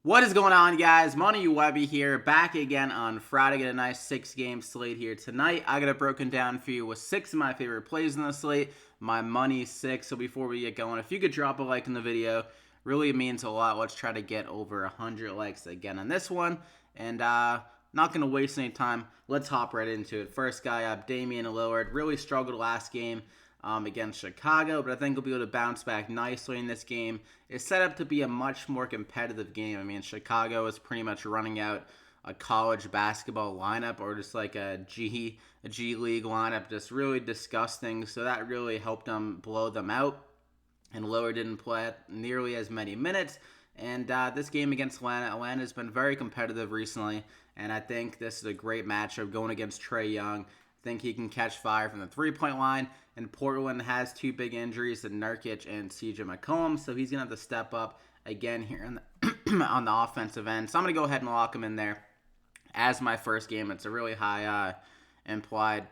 What is going on, guys? Money Webby here, back again on Friday. Get a nice 6-game slate here tonight. I got it broken down for you with 6 of my favorite plays in the slate. My money 6. So before we get going, if you could drop a like in the video, really means a lot. Let's try to get over 100 likes again on this one. And not going to waste any time. Let's hop right into it. First guy up, Damian Lillard. Really struggled last game against Chicago, but I think he'll be able to bounce back nicely in this game. It's set up to be a much more competitive game. I mean, Chicago is pretty much running out a college basketball lineup or just like a G League lineup, just really disgusting. So that really helped them blow them out. And Lillard didn't play nearly as many minutes. And this game against Atlanta has been very competitive recently. And I think this is a great matchup going against Trae Young. I think he can catch fire from the three-point line. And Portland has 2 big injuries to Nurkic and CJ McCollum. So he's going to have to step up again here on the offensive end. So I'm going to go ahead and lock him in there as my first game. It's a really high implied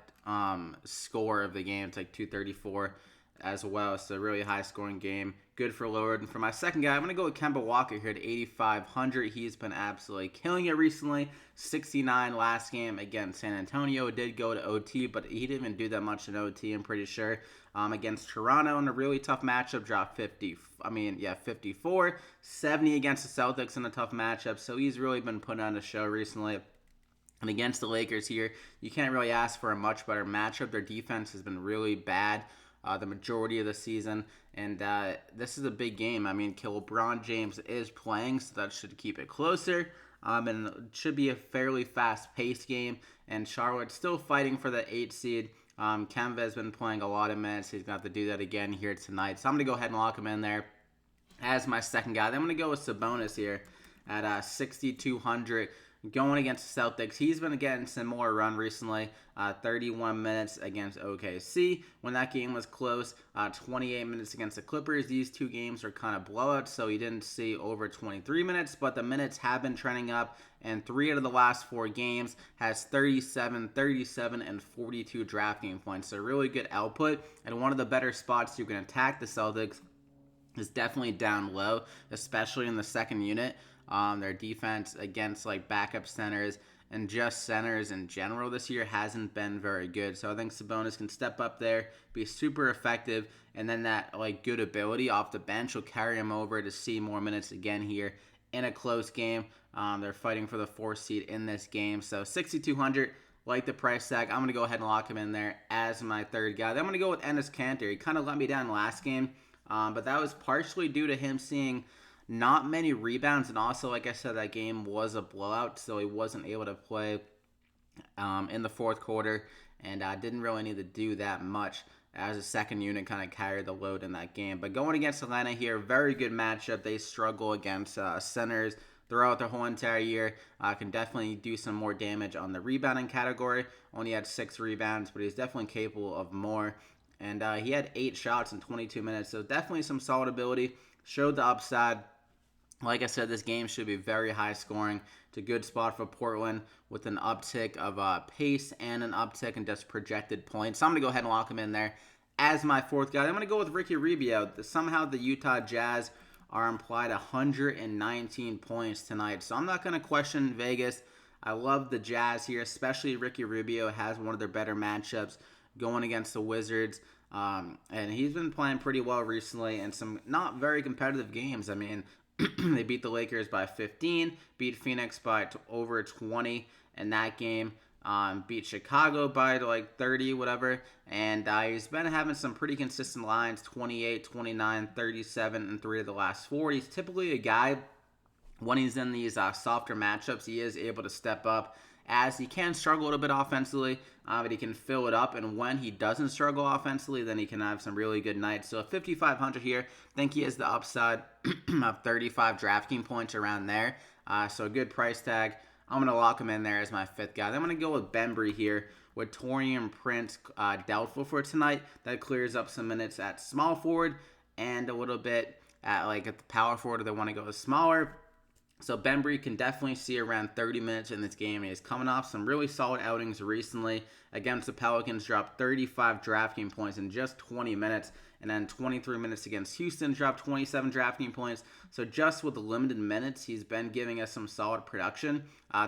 score of the game. It's like 234 as well. It's a really high-scoring game. Good for Lillard. And for my second guy, I'm going to go with Kemba Walker here at 8,500. He's been absolutely killing it recently. 69 last game against San Antonio. It did go to OT, but he didn't even do that much in OT, I'm pretty sure. Against Toronto in a really tough matchup, dropped 54. 70 against the Celtics in a tough matchup. So he's really been putting on a show recently. And against the Lakers here, you can't really ask for a much better matchup. Their defense has been really bad the majority of the season, and this is a big game. I mean, LeBron James is playing, so that should keep it closer, and it should be a fairly fast-paced game, and Charlotte's still fighting for the 8th seed. Kemba has been playing a lot of minutes. He's going to have to do that again here tonight, so I'm going to go ahead and lock him in there as my second guy. Then I'm going to go with Sabonis here at 6,200. Going against the Celtics, he's been getting some more run recently. 31 minutes against OKC when that game was close. 28 minutes against the Clippers. These 2 games are kind of blowouts, so he didn't see over 23 minutes, but the minutes have been trending up, and 3 out of the last 4 games has 37, 37, and 42 DraftKings points. So really good output, and one of the better spots you can attack the Celtics is definitely down low, especially in the second unit. Their defense against like backup centers and just centers in general this year hasn't been very good. So I think Sabonis can step up there, be super effective, and then that like good ability off the bench will carry him over to see more minutes again here in a close game. They're fighting for the 4th seed in this game. So 6,200, like the price tag. I'm going to go ahead and lock him in there as my third guy. Then I'm going to go with Enes Kanter. He kind of let me down last game, but that was partially due to him seeing not many rebounds, and also, like I said, that game was a blowout, so he wasn't able to play in the 4th quarter, and didn't really need to do that much as a second unit kind of carried the load in that game. But going against Atlanta here, very good matchup. They struggle against centers throughout their whole entire year. Can definitely do some more damage on the rebounding category. Only had 6 rebounds, but he's definitely capable of more. And he had 8 shots in 22 minutes, so definitely some solid ability. Showed the upside. Like I said, this game should be very high scoring. It's a good spot for Portland with an uptick of pace and an uptick in just projected points. So I'm going to go ahead and lock him in there as my 4th guy. I'm going to go with Ricky Rubio. Somehow the Utah Jazz are implied 119 points tonight. So I'm not going to question Vegas. I love the Jazz here, especially Ricky Rubio has one of their better matchups going against the Wizards. And he's been playing pretty well recently in some not very competitive games. I mean, they beat the Lakers by 15, beat Phoenix by over 20 in that game, beat Chicago by like 30, whatever, and he's been having some pretty consistent lines, 28, 29, 37, and 3 of the last 4. He's typically a guy, when he's in these softer matchups, he is able to step up, as he can struggle a little bit offensively, but he can fill it up, and when he doesn't struggle offensively, then he can have some really good nights. So 5,500 here, I think he has the upside of 35 DraftKings points around there, so a good price tag. I'm going to lock him in there as my 5th guy. Then I'm going to go with Bembry here, with Taurean Prince doubtful for tonight. That clears up some minutes at small forward, and a little bit at the power forward if they want to go smaller. So Bembry can definitely see around 30 minutes in this game. He's coming off some really solid outings recently against the Pelicans. Dropped 35 DraftKings points in just 20 minutes. And then 23 minutes against Houston, dropped 27 DraftKings points. So just with the limited minutes, he's been giving us some solid production.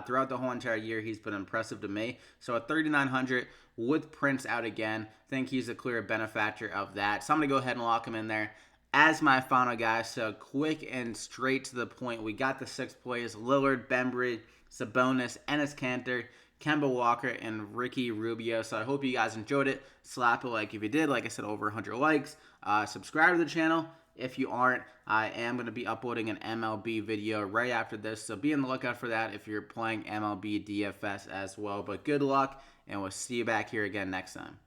Throughout the whole entire year, he's been impressive to me. So at 3,900 with Prince out again, I think he's a clear benefactor of that. So I'm going to go ahead and lock him in there as my final guy. So quick and straight to the point. We got the 6 plays: Lillard, Bembry, Sabonis, Enes Kanter, Kemba Walker, and Ricky Rubio. So I hope you guys enjoyed it. Slap a like if you did. Like I said, over 100 likes. Subscribe to the channel if you aren't. I am going to be uploading an MLB video right after this, so be on the lookout for that if you're playing MLB DFS as well. But good luck, and we'll see you back here again next time.